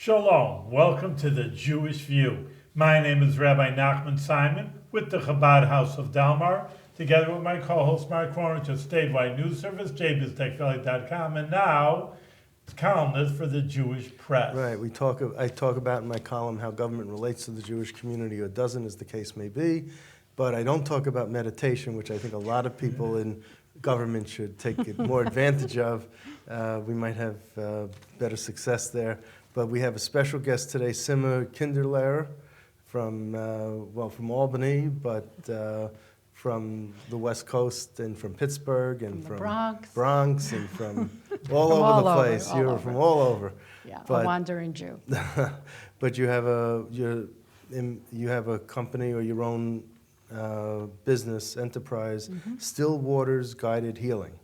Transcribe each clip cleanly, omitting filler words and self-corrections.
Shalom, welcome to the Jewish View. My name is Rabbi Nachman Simon with the Chabad House of Dalmar, together with my co-host Mark Warren, of statewide news service, jbiztechvalley.com, and now columnist for the Jewish Press. Right, I talk about in my column how government relates to the Jewish community, or doesn't, as the case may be, but I don't talk about meditation, which I think a lot of people in government should take more advantage of. We might have better success there. But we have a special guest today, Simma Kinderlehrer, from Albany, but from the West Coast and from Pittsburgh and from from Bronx and from all over the place. You're from all over. Yeah, but, a wandering Jew. But you have a company or your own business enterprise, Still Waters Guided Healing.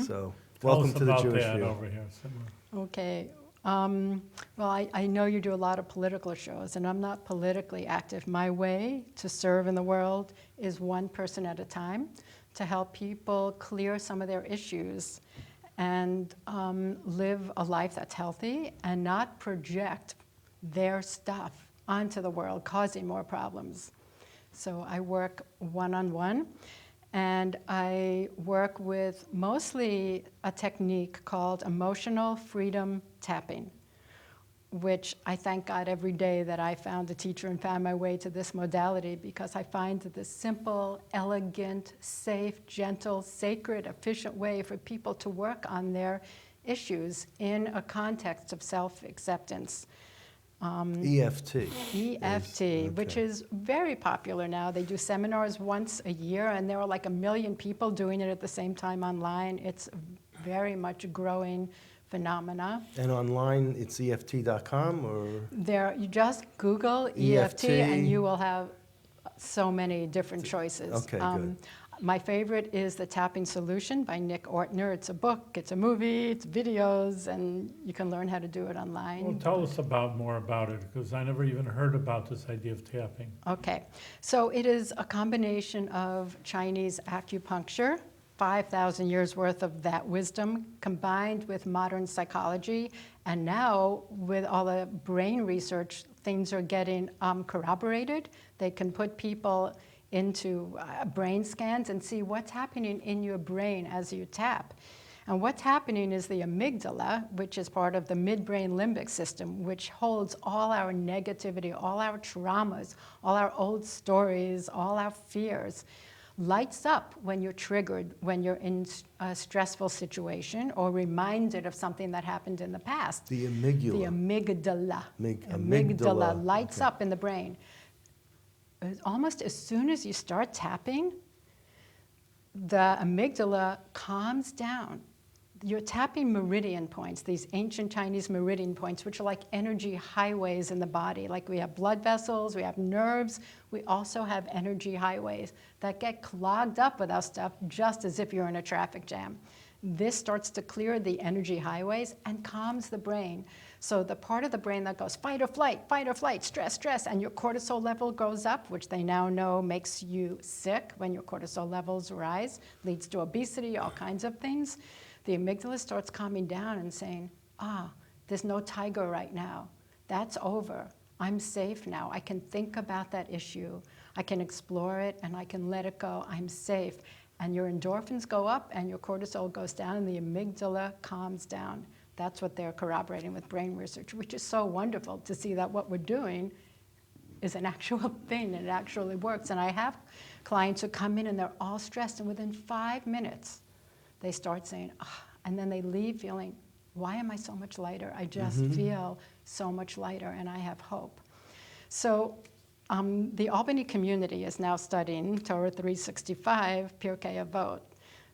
So welcome to the Jewish View. Over here, Simma. Okay. Well, I know you do a lot of political shows, and I'm not politically active. My way to serve in the world is one person at a time, to help people clear some of their issues and live a life that's healthy and not project their stuff onto the world, causing more problems. So I work one-on-one, and I work with mostly a technique called emotional freedom tapping, which I thank God every day that I found a teacher and found my way to this modality, because I find that this simple, elegant, safe, gentle, sacred, efficient way for people to work on their issues in a context of self-acceptance. EFT. EFT, which is very popular now. They do seminars once a year, and there are like 1 million people doing it at the same time online. It's very much a growing phenomena. And online, it's EFT.com or? You just Google EFT and you will have so many different choices. Okay, good. My favorite is The Tapping Solution by Nick Ortner. It's a book, it's a movie, it's videos, and you can learn how to do it online. Well, tell us more about it, because I never even heard about this idea of tapping. Okay, so it is a combination of Chinese acupuncture, 5,000 years worth of that wisdom, combined with modern psychology, and now with all the brain research, things are getting corroborated. They can put people into brain scans and see what's happening in your brain as you tap. And what's happening is the amygdala, which is part of the midbrain limbic system, which holds all our negativity, all our traumas, all our old stories, all our fears, lights up when you're triggered, when you're in a stressful situation or reminded of something that happened in the past. The amygdala. The amygdala. Amygdala Lights up in the brain. Almost as soon as you start tapping, the amygdala calms down. You're tapping meridian points, these ancient Chinese meridian points, which are like energy highways in the body. Like we have blood vessels, we have nerves, we also have energy highways that get clogged up with our stuff, just as if you're in a traffic jam. This starts to clear the energy highways and calms the brain. So the part of the brain that goes fight or flight, stress, and your cortisol level goes up, which they now know makes you sick when your cortisol levels rise, leads to obesity, all kinds of things. The amygdala starts calming down and saying, there's no tiger right now. That's over. I'm safe now. I can think about that issue. I can explore it and I can let it go. I'm safe. And your endorphins go up and your cortisol goes down and the amygdala calms down. That's what they're corroborating with brain research, which is so wonderful to see that what we're doing is an actual thing and it actually works. And I have clients who come in and they're all stressed, and within 5 minutes, they start saying, and then they leave feeling, why am I so much lighter? I just feel so much lighter and I have hope. So the Albany community is now studying Torah 365, Pirkei Avot.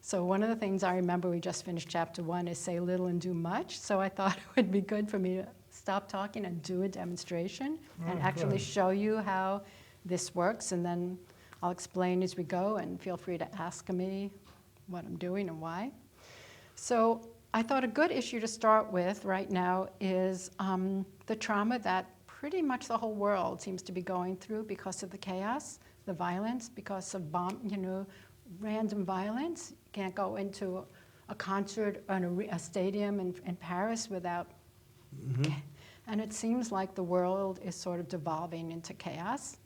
So one of the things I remember, we just finished chapter 1, is say little and do much. So I thought it would be good for me to stop talking and do a demonstration and actually show you how this works. And then I'll explain as we go, and feel free to ask me what I'm doing and why. So I thought a good issue to start with right now is the trauma that pretty much the whole world seems to be going through because of the chaos, the violence, because of random violence. You can't go into a concert or a stadium in Paris without And it seems like the world is sort of devolving into chaos.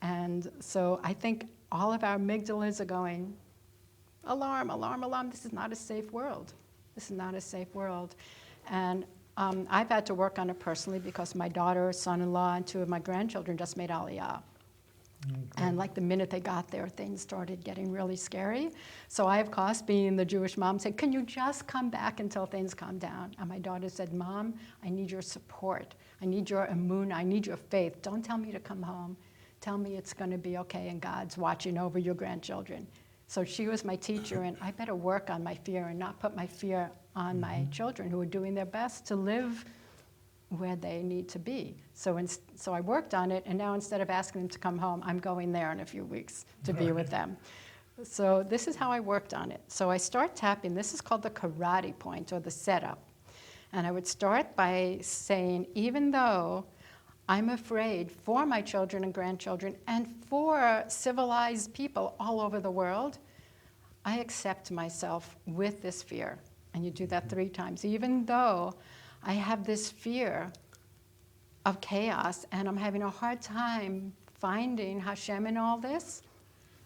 And so I think all of our amygdalas are going, alarm, alarm, alarm, this is not a safe world. This is not a safe world. And I've had to work on it personally because my daughter, son-in-law, and 2 of my grandchildren just made Aliyah. And like the minute they got there, things started getting really scary. So I, of course, being the Jewish mom, said, can you just come back until things calm down? And my daughter said, Mom, I need your support. I need your emunah. I need your faith. Don't tell me to come home. Tell me it's going to be okay and God's watching over your grandchildren. So she was my teacher, and I better work on my fear and not put my fear on my children who are doing their best to live where they need to be. So I worked on it, and now instead of asking them to come home, I'm going there in a few weeks to be with them. So this is how I worked on it. So I start tapping. This is called the karate point, or the setup. And I would start by saying, even though I'm afraid for my children and grandchildren and for civilized people all over the world, I accept myself with this fear. And you do that 3 times. Even though I have this fear of chaos and I'm having a hard time finding Hashem in all this,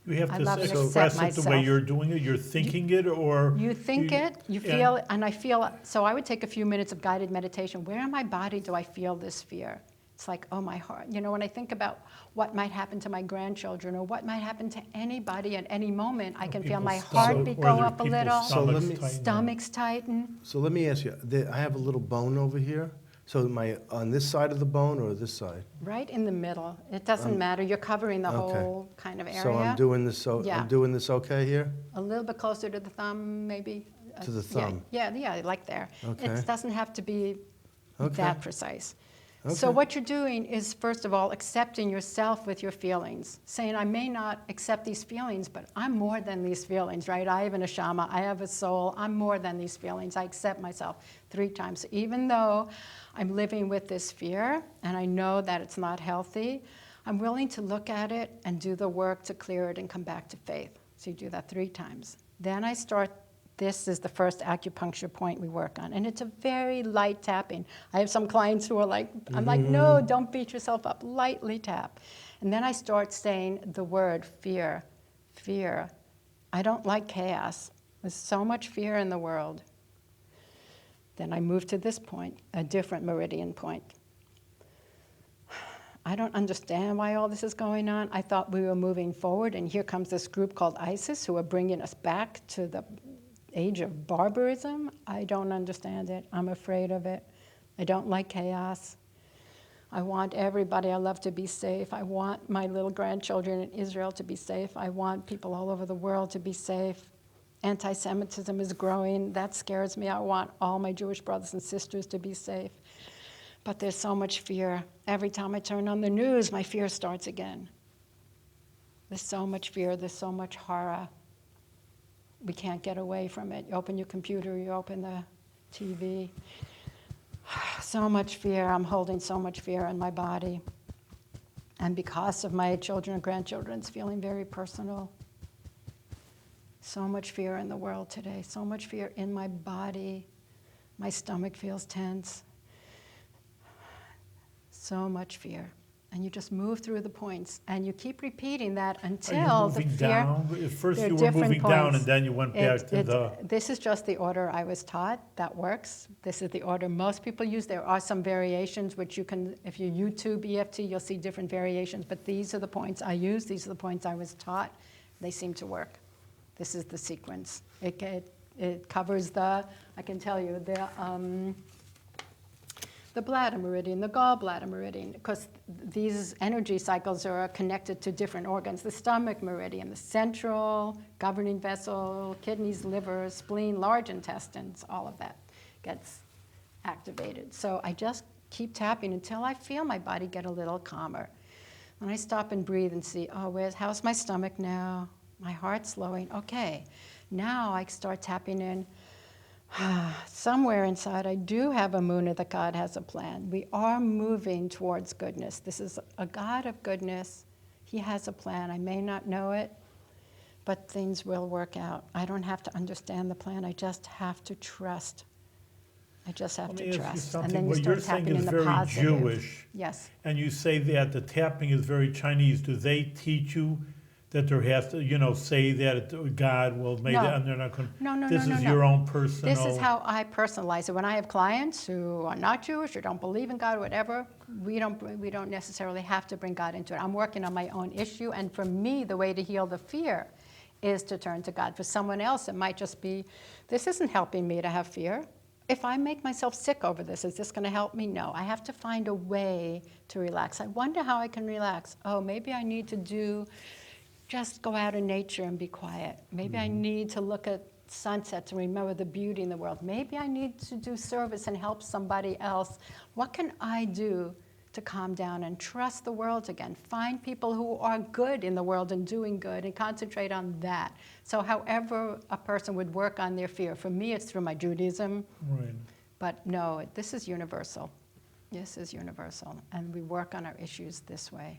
You have I to love and express accept it the way myself. you're doing it. You're thinking it, or you think it, you feel it, and I feel, so I would take a few minutes of guided meditation. Where in my body do I feel this fear? It's like, oh, my heart. You know, when I think about what might happen to my grandchildren or what might happen to anybody at any moment, I can feel my people's stomach- heartbeat or go their up a people's little, So let me- stomachs tighten. So let me ask you, I have a little bone over here. So on this side of the bone or this side? Right in the middle. It doesn't matter. You're covering the okay. whole kind of area. So I'm doing this. Yeah. I'm doing this okay here. A little bit closer to the thumb, maybe. To the Yeah, thumb. yeah, like there. Okay. It doesn't have to be Okay. that precise. Okay. So what you're doing is, first of all, accepting yourself with your feelings, saying, I may not accept these feelings, but I'm more than these feelings, right? I have an neshama, I have a soul, I'm more than these feelings. I accept myself 3 times. Even though I'm living with this fear, and I know that it's not healthy, I'm willing to look at it and do the work to clear it and come back to faith. So you do that 3 times. Then I start. This is the first acupuncture point we work on. And it's a very light tapping. I have some clients who are like, I'm like, no, don't beat yourself up. Lightly tap. And then I start saying the word fear, fear. I don't like chaos. There's so much fear in the world. Then I move to this point, a different meridian point. I don't understand why all this is going on. I thought we were moving forward, and here comes this group called ISIS who are bringing us back to the age of barbarism. I don't understand it. I'm afraid of it. I don't like chaos. I want everybody I love to be safe. I want my little grandchildren in Israel to be safe. I want people all over the world to be safe. Anti-Semitism is growing. That scares me. I want all my Jewish brothers and sisters to be safe. But there's so much fear. Every time I turn on the news, my fear starts again. There's so much fear. There's so much horror. We can't get away from it. You open your computer, you open the TV. So much fear. I'm holding so much fear in my body. And because of my children and grandchildren, it's feeling very personal. So much fear in the world today. So much fear in my body. My stomach feels tense. So much fear. And you just move through the points, and you keep repeating that until Are you the moving fear. down? At first There are you were different moving down, points. and then you went back to the... This is just the order I was taught. That works. This is the order most people use. There are some variations, which you can, if you YouTube EFT, you'll see different variations. But these are the points I use. These are the points I was taught. They seem to work. This is the sequence. It covers the, I can tell you, the bladder meridian, the gallbladder meridian, because these energy cycles are connected to different organs. The stomach meridian, the central governing vessel, kidneys, liver, spleen, large intestines, all of that gets activated. So I just keep tapping until I feel my body get a little calmer. And I stop and breathe and see, how's my stomach now? My heart's slowing. Okay, now I start tapping in. Somewhere inside, I do have a moon that God has a plan. We are moving towards goodness. This is a God of goodness. He has a plan. I may not know it, but things will work out. I don't have to understand the plan. I just have to trust I just have Let to me ask you trust. something. And then you What start you're saying tapping is in the very positive. Jewish, Yes. and you say that the tapping is very Chinese. Do they teach you that there has to, say that God will make No. it, and they're not going No, no, this no, is no, your no. own personal... This is how I personalize it. When I have clients who are not Jewish or don't believe in God or whatever, we don't necessarily have to bring God into it. I'm working on my own issue, and for me, the way to heal the fear is to turn to God. For someone else, it might just be, this isn't helping me to have fear. If I make myself sick over this, is this going to help me? No. I have to find a way to relax. I wonder how I can relax. Oh, maybe I need to just go out in nature and be quiet. Maybe I need to look at sunsets and remember the beauty in the world. Maybe I need to do service and help somebody else. What can I do to calm down and trust the world again? Find people who are good in the world and doing good and concentrate on that. So however a person would work on their fear, for me it's through my Judaism, Right. but no, this is universal. This is universal, and we work on our issues this way.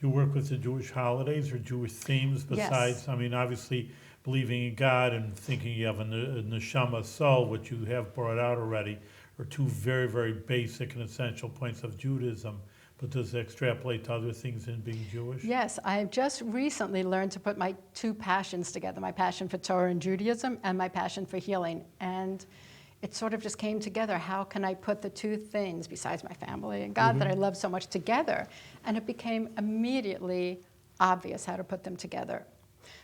You work with the Jewish holidays or Jewish themes besides, Yes. I mean, obviously believing in God and thinking you have a neshama soul, which you have brought out already, are two very, very basic and essential points of Judaism. But does it extrapolate to other things in being Jewish? Yes, I've just recently learned to put my two passions together, my passion for Torah and Judaism and my passion for healing. And it sort of just came together. How can I put the two things, besides my family and God that I love so much, together? And it became immediately obvious how to put them together.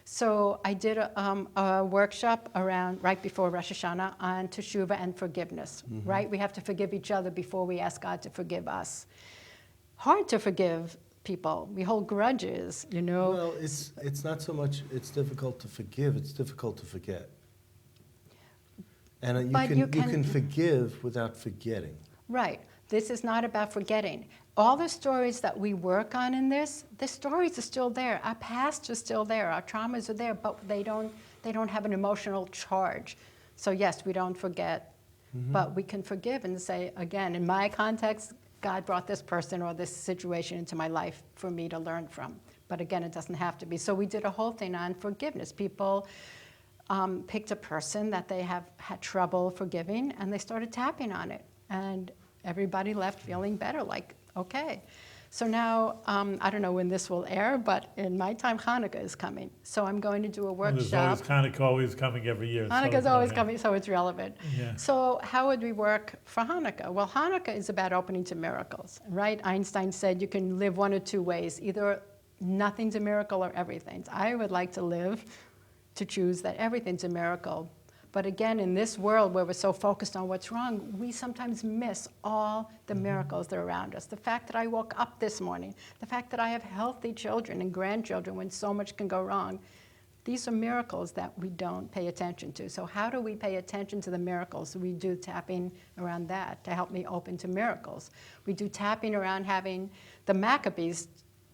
So I did a workshop right before Rosh Hashanah on teshuvah and forgiveness, right? We have to forgive each other before we ask God to forgive us. Hard to forgive people. We hold grudges, Well, it's not so much it's difficult to forgive, it's difficult to forget. And you can forgive without forgetting. Right. This is not about forgetting. All the stories that we work on in this, the stories are still there. Our past is still there. Our traumas are there, but they don't have an emotional charge. So yes, we don't forget, but we can forgive and say, again, in my context, God brought this person or this situation into my life for me to learn from. But again, it doesn't have to be. So we did a whole thing on forgiveness. People picked a person that they have had trouble forgiving, and they started tapping on it. And everybody left feeling better, like, okay. So now, I don't know when this will air, but in my time, Hanukkah is coming. So I'm going to do a Well, there's workshop. Hanukkah always coming every year. Hanukkah's so, always yeah. coming, so it's relevant. Yeah. So how would we work for Hanukkah? Well, Hanukkah is about opening to miracles, right? Einstein said you can live one of two ways, either nothing's a miracle or everything's. I would like to choose that everything's a miracle. But again, in this world where we're so focused on what's wrong, we sometimes miss all the miracles that are around us. The fact that I woke up this morning, the fact that I have healthy children and grandchildren when so much can go wrong, these are miracles that we don't pay attention to. So how do we pay attention to the miracles? We do tapping around that to help me open to miracles. We do tapping around having the Maccabees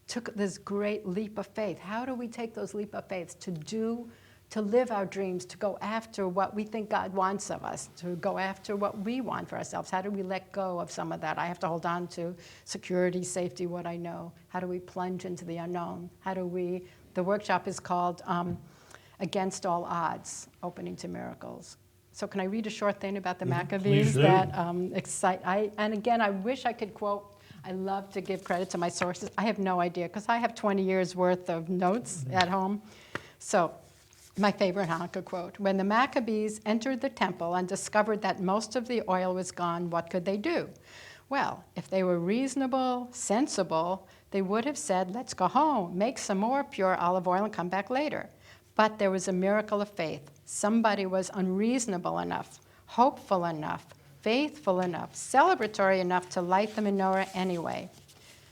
took this great leap of faith. How do we take those leap of faith to live our dreams, to go after what we think God wants of us, to go after what we want for ourselves? How do we let go of some of that? I have to hold on to security, safety, what I know. How do we plunge into the unknown? The workshop is called Against All Odds, Opening to Miracles. So can I read a short thing about the Maccabees Please do. that and again, I wish I could quote. I love to give credit to my sources. I have no idea, because I have 20 years worth of notes at home. So, my favorite Hanukkah quote: when the Maccabees entered the temple and discovered that most of the oil was gone, what could they do? Well, if they were reasonable, sensible, they would have said, let's go home, make some more pure olive oil and come back later. But there was a miracle of faith. Somebody was unreasonable enough, hopeful enough, faithful enough, celebratory enough to light the menorah anyway.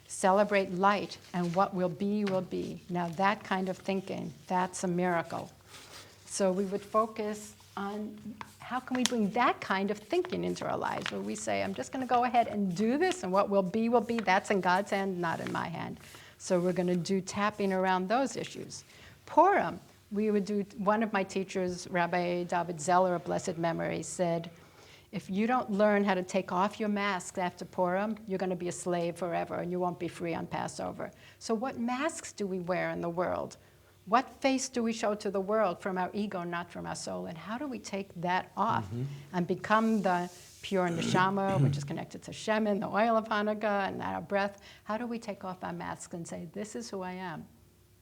Celebrate light, and what will be, will be. Now that kind of thinking, that's a miracle. So we would focus on how can we bring that kind of thinking into our lives, where we say, I'm just going to go ahead and do this, and what will be, that's in God's hand, not in my hand. So we're going to do tapping around those issues. Purim, we would do, one of my teachers, Rabbi David Zeller of blessed memory, said, if you don't learn how to take off your masks after Purim, you're going to be a slave forever, and you won't be free on Passover. So what masks do we wear in the world? What face do we show to the world from our ego, not from our soul? And how do we take that off and become the pure neshama, which is connected to Shemin, the oil of Hanukkah, and our breath? How do we take off our masks and say, this is who I am,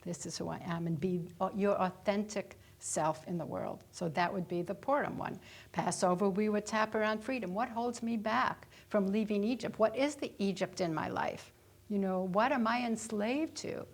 this is who I am, and be your authentic self in the world? So that would be the Purim one. Passover, we would tap around freedom. What holds me back from leaving Egypt? What is the Egypt in my life? You know, what am I enslaved to?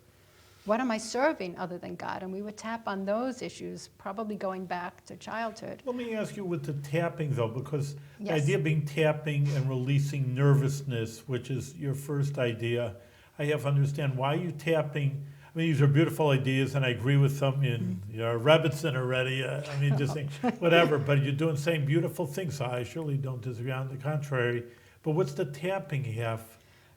What am I serving other than God? And we would tap on those issues, probably going back to childhood. Let me ask you with the tapping, though, because the Yes. idea being tapping and releasing nervousness, which is your first idea, I have to understand why you tapping. I mean, these are beautiful ideas, and I agree with them. You're a Rebbitzin already. I mean, just saying, whatever. But you're doing saying beautiful things. So I surely don't disagree. On the contrary. But what's the tapping have?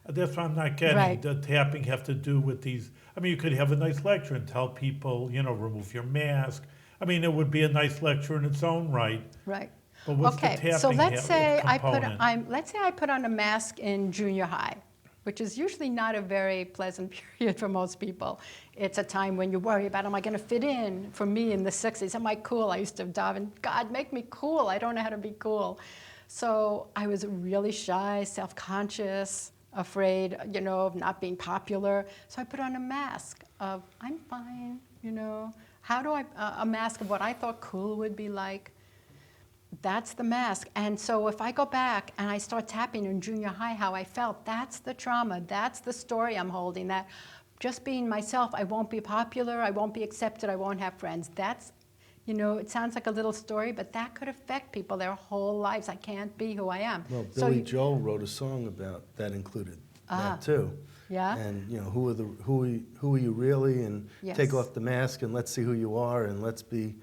That's what I'm not getting. Right. The tapping have to do with these. I mean, you could have a nice lecture and tell people, you know, remove your mask. I mean, it would be a nice lecture in its own right. Right. But what's Okay, the tapping so let's say component? let's say I put on a mask in junior high, which is usually not a very pleasant period for most people. It's a time when you worry about, am I going to fit in? For me in the 60s, am I cool? I used to daven, God, make me cool. I don't know how to be cool. So I was really shy, self-conscious, afraid, you know, of not being popular. So I put on a mask of, I'm fine, you know. How do I, a mask of what I thought cool would be like. That's the mask. And so if I go back and I start tapping in junior high how I felt, that's the trauma, that's the story I'm holding, that just being myself, I won't be popular, I won't be accepted, I won't have friends. That's, you know, it sounds like a little story, but that could affect people their whole lives. I can't be who I am. Well, So Billy Joel wrote a song about that included that too. Yeah? And you know, who are you really? And Yes. take off the mask and let's see who you are and let's be,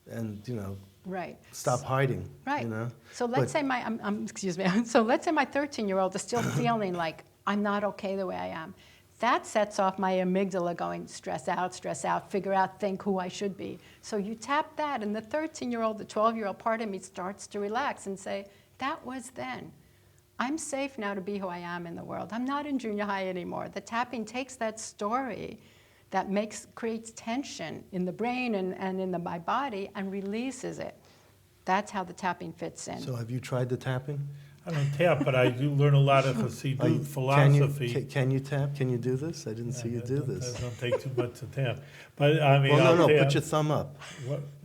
and you know, Right. stop hiding. Right. You know. So let's But- say excuse me. So let's say my 13-year-old is still feeling like I'm not okay the way I am. That sets off my amygdala going stress out, figure out, think who I should be. So you tap that, and the 13-year-old, the 12-year-old part of me starts to relax and say, that was then. I'm safe now to be who I am in the world. I'm not in junior high anymore. The tapping takes that story that creates tension in the brain and in my body and releases it. That's how the tapping fits in. So have you tried the tapping? I don't tap, but I do learn a lot of Hasidut philosophy. Can you tap? Can you do this? I didn't see you do It this. don't take too much to tap. But I mean, Well, no, I'll no. tap. Put your thumb up.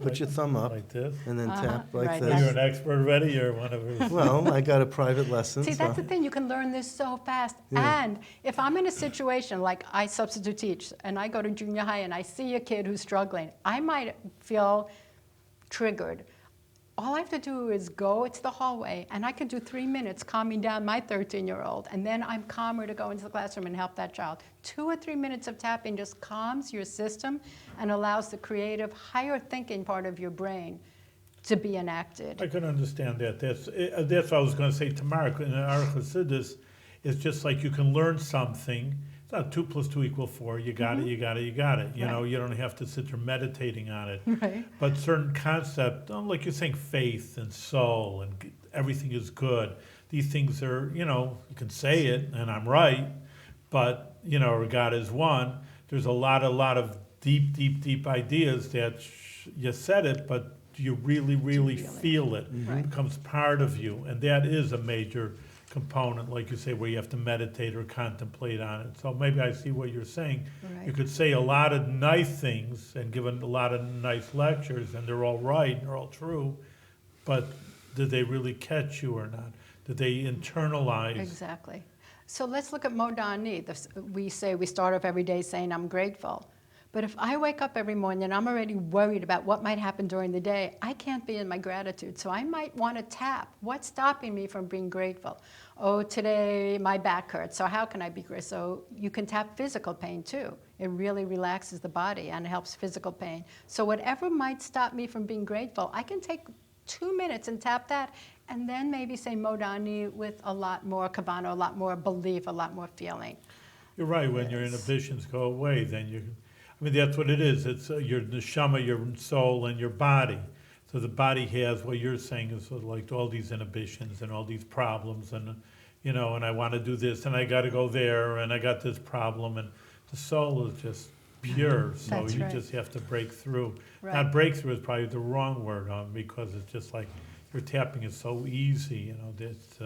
Put your thumb up Like this. and then tap like right, this. You're an expert already. You're one of us. Well, I got a private lesson. See, so- that's the thing. You can learn this so fast. Yeah. And if I'm in a situation like I substitute teach and I go to junior high and I see a kid who's struggling, I might feel triggered. All I have to do is go to the hallway, and I can do 3 minutes calming down my 13-year-old, and then I'm calmer to go into the classroom and help that child. 2 or 3 minutes of tapping just calms your system and allows the creative, higher thinking part of your brain to be enacted. I can understand that. That's what I was going to say to Mark. In our Hasidus, it's just like you can learn something. It's not 2 + 2 = 4. You got it, you got it, you got it. You Right. know, you don't have to sit there meditating on it. Right. But certain concepts, like you're saying, faith and soul and everything is good. These things are, you know, you can say it and I'm right, but, you know, or God is one. There's a lot of deep ideas that you said it, but you really feel it. Right. It becomes part of you. And that is a major component, like you say, where you have to meditate or contemplate on it. So maybe I see what you're saying. Right. You could say a lot of nice things and give a lot of nice lectures, and they're all right, and they're all true, but did they really catch you or not? Did they internalize? Exactly. So let's look at Modani. We say we start off every day saying, I'm grateful. But if I wake up every morning and I'm already worried about what might happen during the day, I can't be in my gratitude. So I might want to tap. What's stopping me from being grateful? Oh, today my back hurts. So how can I be grateful? So you can tap physical pain too. It really relaxes the body and helps physical pain. So whatever might stop me from being grateful, I can take 2 minutes and tap that, and then maybe say Modani with a lot more kavanah, a lot more belief, a lot more feeling. You're right, when your inhibitions go away, then you, I mean, that's what it is. It's your neshama, your soul, and your body. So the body has, what you're saying is sort of like all these inhibitions and all these problems, and, you know, and I want to do this, and I got to go there, and I got this problem, and the soul is just pure. So That's you right. just have to break through. Right. Not breakthrough is probably the wrong word, because it's just like your tapping is so easy, that's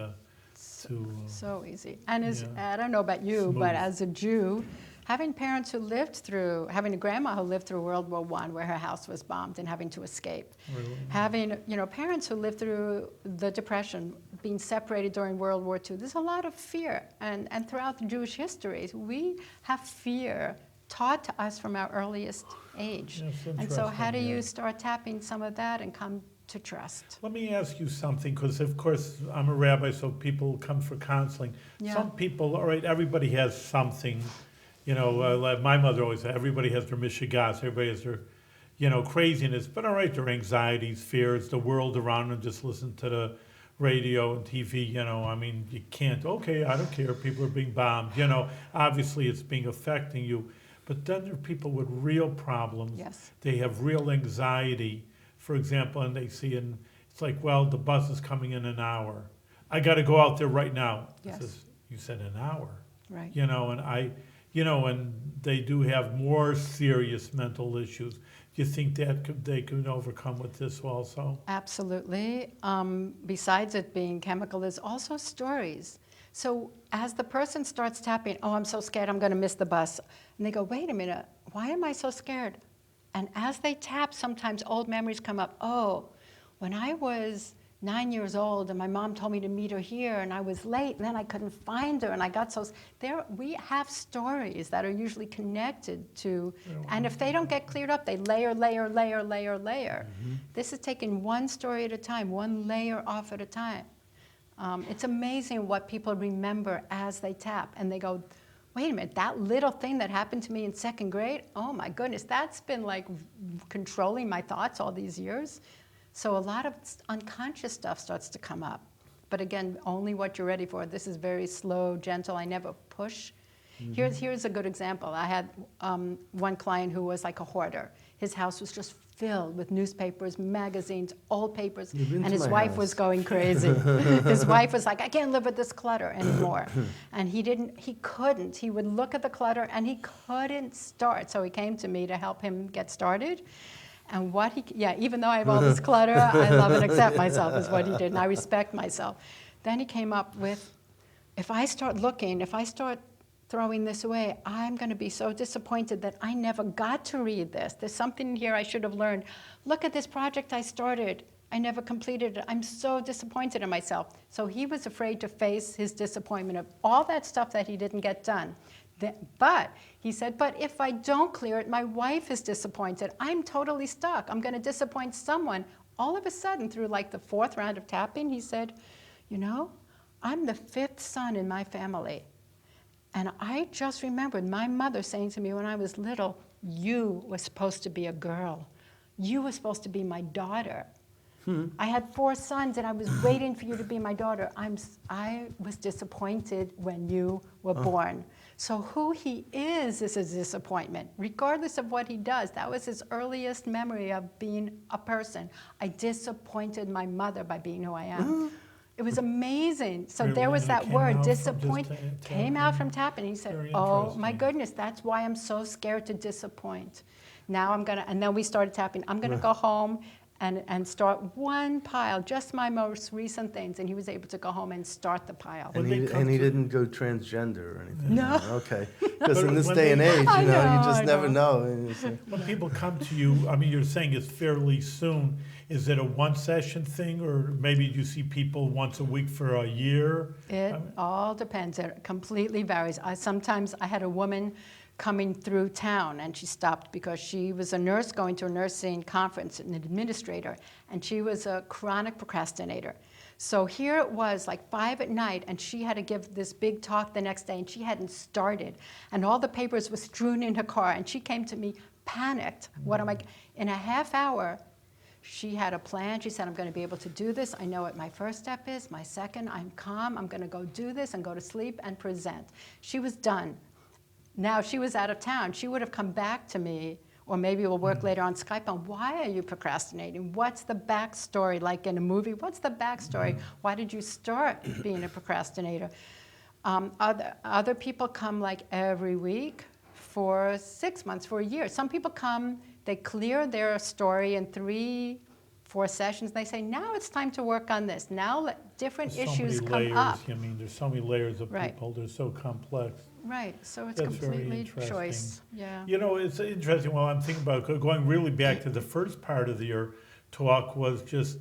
So easy. And as, yeah. I don't know about you, but Smooth. as a Jew, having parents who lived through, having a grandma who lived through World War I where her house was bombed and having to escape, having, parents who lived through the Depression, being separated during World War II, there's a lot of fear. And throughout the Jewish history, we have fear taught to us from our earliest age. Yes, And so how do interesting, you yeah. start tapping some of that and come to trust? Let me ask you something, because of course I'm a rabbi, so people come for counseling. Yeah. Some people, all right, everybody has something, like my mother always said, everybody has their mishigas, everybody has their, craziness, but all right, their anxieties, fears, the world around them, just listen to the radio and TV, you can't, okay, I don't care, people are being bombed, obviously it's affecting you. But then there are people with real problems. Yes. They have real anxiety, for example, and they see, and it's like, well, the bus is coming in an hour. I got to go out there right now. Yes. Says, you said an hour. Right. And they do have more serious mental issues. Do you think that they could overcome with this also? Absolutely. Besides it being chemical, there's also stories. So as the person starts tapping, oh, I'm so scared I'm going to miss the bus. And they go, wait a minute, why am I so scared? And as they tap, sometimes old memories come up. Oh, when I was 9 years old and my mom told me to meet her here and I was late and then I couldn't find her and I got so... we have stories that are usually connected to... And if they don't get cleared up, they layer. This is taking one story at a time, one layer off at a time. It's amazing what people remember as they tap, and they go, wait a minute, that little thing that happened to me in second grade, oh my goodness, that's been like controlling my thoughts all these years. So a lot of unconscious stuff starts to come up. But again, only what you're ready for. This is very slow, gentle, I never push. Here's a good example. I had one client who was like a hoarder. His house was just filled with newspapers, magazines, old papers, and his wife was going crazy. His wife was like, I can't live with this clutter anymore. And he couldn't. He would look at the clutter and he couldn't start. So he came to me to help him get started. And even though I have all this clutter, I love and accept myself is what he did, and I respect myself. Then he came up with, if I start throwing this away, I'm going to be so disappointed that I never got to read this. There's something here I should have learned. Look at this project I started. I never completed it. I'm so disappointed in myself. So he was afraid to face his disappointment of all that stuff that he didn't get done. But he said, but if I don't clear it, my wife is disappointed. I'm totally stuck. I'm going to disappoint someone. All of a sudden, through like the fourth round of tapping, he said, I'm the fifth son in my family. And I just remembered my mother saying to me when I was little, you were supposed to be a girl. You were supposed to be my daughter. I had 4 sons and I was waiting for you to be my daughter. I was disappointed when you were born. So who he is a disappointment, regardless of what he does. That was his earliest memory of being a person. I disappointed my mother by being who I am. It was amazing. So Really? And that Came word, out from disappoint, just came out from tapping. He said, Very oh my interesting. goodness, that's why I'm so scared to disappoint. Now and then we started tapping. I'm gonna go home and start one pile, just my most recent things. And he was able to go home and start the pile. And he didn't go transgender or anything? No. Okay. Because in this When day and age, I you know, just I never know. know. When people come to you, you're saying it's fairly soon. Is it a one-session thing, or maybe you see people once a week for a year? It all depends. It completely varies. Sometimes I had a woman coming through town, and she stopped because she was a nurse going to a nursing conference, an administrator, and she was a chronic procrastinator. So here it was like 5 at night, and she had to give this big talk the next day, and she hadn't started, and all the papers were strewn in her car, and she came to me panicked. What am I? In a half hour, she had a plan. She said, I'm going to be able to do this. I know what my first step is. My second, I'm calm. I'm going to go do this and go to sleep and present. She was done. Now, she was out of town. She would have come back to me, or maybe we'll work later on Skype on why are you procrastinating? What's the backstory, like in a movie? What's the backstory? Why did you start being a procrastinator? Other people come like every week for 6 months, for a year. Some people come, they clear their story in 3-4 sessions. They say, now it's time to work on this. Now different There's so issues many come layers. up. I mean, there's so many layers of Right. people. They're so complex. Right, so it's That's very completely interesting. choice. Yeah. You know, it's interesting. Well, I'm thinking about going really back to the first part of your talk was just,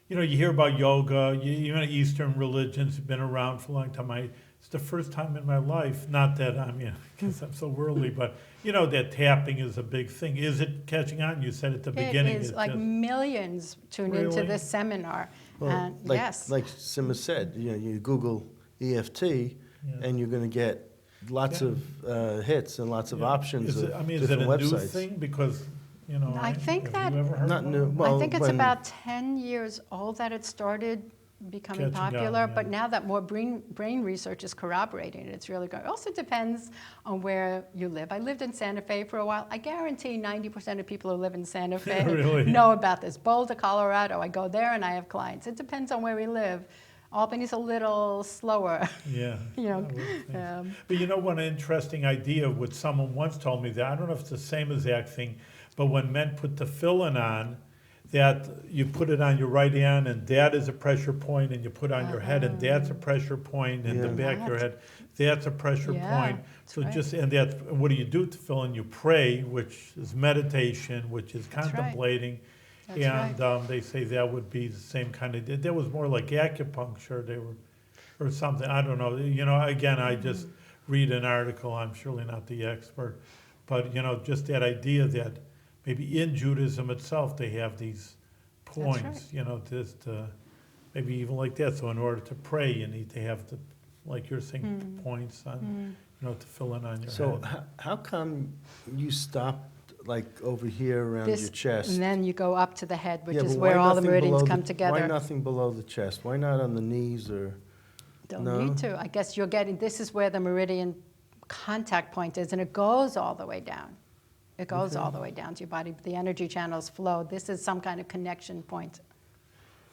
you know, you hear about yoga, Eastern religions have been around for a long time. It's the first time in my life, not that I mean, because I'm so worldly, but you know that tapping is a big thing. Is it catching on? You said at the beginning. It is like just, millions tune into Really? this seminar. Well, And yes. like Simma said, you know, you Google EFT, Yeah. and you're going to get lots Yeah. of hits and lots of yeah. options Is of it, I mean, is it different a new websites. thing? Because, you know, I think have that- you ever heard Not of new. it? Well, I think it's when- about 10 years old that it started becoming Catching on, popular, yeah. but now that more brain research is corroborating it, it's really good. It also depends on where you live. I lived in Santa Fe for a while. I guarantee 90% of people who live in Santa Fe Really? know about this. Boulder, Colorado, I go there and I have clients. It depends on where we live. Albany's a little slower. Yeah. You know, I would think. um, But you know, one interesting idea, what someone once told me, that I don't know if it's the same exact thing, but when men put the fill-in on, that you put it on your right hand, and that is a pressure point, and you put on your head, and that's a pressure point, and the Yeah. back of your head, that's a pressure Yeah, point. that's So right. just, and that, what do you do to fill in? You pray, which is meditation, which is That's right. contemplating. That's And right. they say that would be the same kind of, that was more like acupuncture, they were, or something, I don't know. You know, again, I just read an article, I'm surely not the expert. But, you know, just that idea that maybe in Judaism itself, they have these points, right. you know, just maybe even like that. So in order to pray, you need to have the, like you're saying, the points on, you know, to fill in on your So head. how come you stopped like over here around your this, chest? and then you go up to the head, which Yeah, is but where why all the nothing meridians below come Why together. nothing below the chest? Why not on the knees or? Don't No? need to. I guess you're getting, this is where the meridian contact point is, and it goes all the way down. It goes all the way down to your body. The energy channels flow. This is some kind of connection point.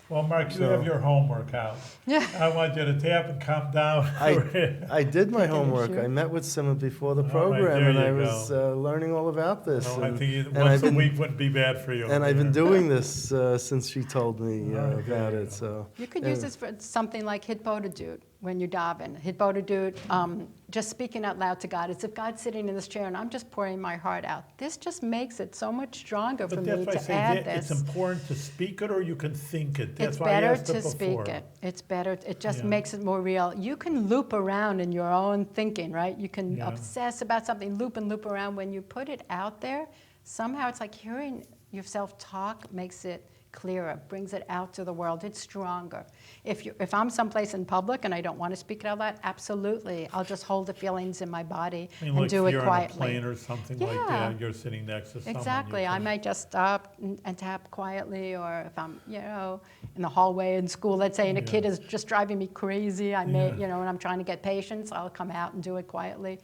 Well, Mark, you So- have your homework out. Yeah. I want you to tap and calm down. I did my Taking a homework. shoe. I met with Simma before the All right, program, there and I you was learning all about this. Well, I and- think and once I've a been- week wouldn't be bad for you. And I've been Yeah. doing this since she told me Oh, about there you it. go. So You could use this for something like Hitbodedut when you daven. Hitbodedut, just speaking out loud to God. It's if God's sitting in this chair and I'm just pouring my heart out. This just makes it so much stronger for But me that's why I to say add that it's this. important to speak it or you can think it. That's It's why I better asked to it speak before. it. It's better. It just Yeah. makes it more real. You can loop around in your own thinking, right? You can Yeah. obsess about something, loop and loop around. When you put it out there, somehow it's like hearing yourself talk makes it clearer, brings it out to the world. It's stronger. If I'm someplace in public and I don't want to speak it out loud, absolutely. I'll just hold the feelings in my body I mean, and like do if it you're on a quietly. plane or something like Yeah. that, you're sitting next to someone. Exactly. you I can- might just stop and tap quietly, or if I'm, you know, in the hallway in school, let's say, and a Yeah. kid is just driving me crazy, I may, Yeah. you know, and I'm trying to get patience, I'll come out and do it quietly.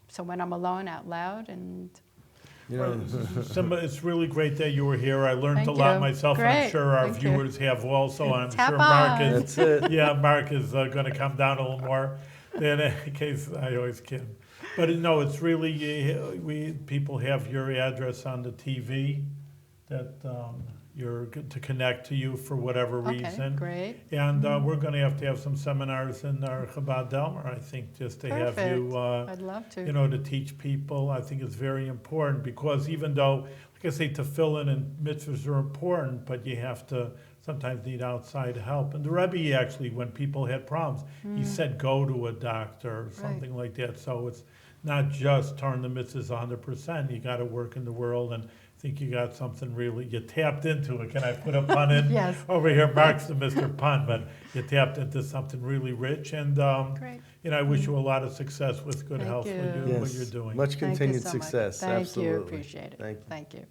So when I'm alone, out loud, and you know, Simba, it's really great that you were here. I learned Thank a lot you. myself, and I'm Great. sure our Thank you. viewers have also. And I'm Tap sure Mark on. is. that's it. Yeah, Mark is going to come down a little more. In any case, I always kid. But no, it's really people have your address on the TV that you're good to connect to you for whatever okay, reason. great. And we're going to have some seminars in our Chabad Delmar, I think, just to have you. Perfect. I'd love to. You know, to teach people. I think it's very important because even though, like I say, tefillin and mitzvahs are important, but you have to sometimes need outside help. And the Rebbe actually, when people had problems, he said go to a doctor or something like that. So it's not just turn the mitzvahs 100%. You got to work in the world, and I think you got something really, you tapped into it. Can I put a pun in? Yes. Over here, Mark's the Mr. Pun, but you tapped into something really rich. And Great. you know, I wish you a lot of success with good Thank health you. with what you're yes, doing. much Thank you continued so much. success. Thank Absolutely. you. Appreciate it. Thank you. Thank you.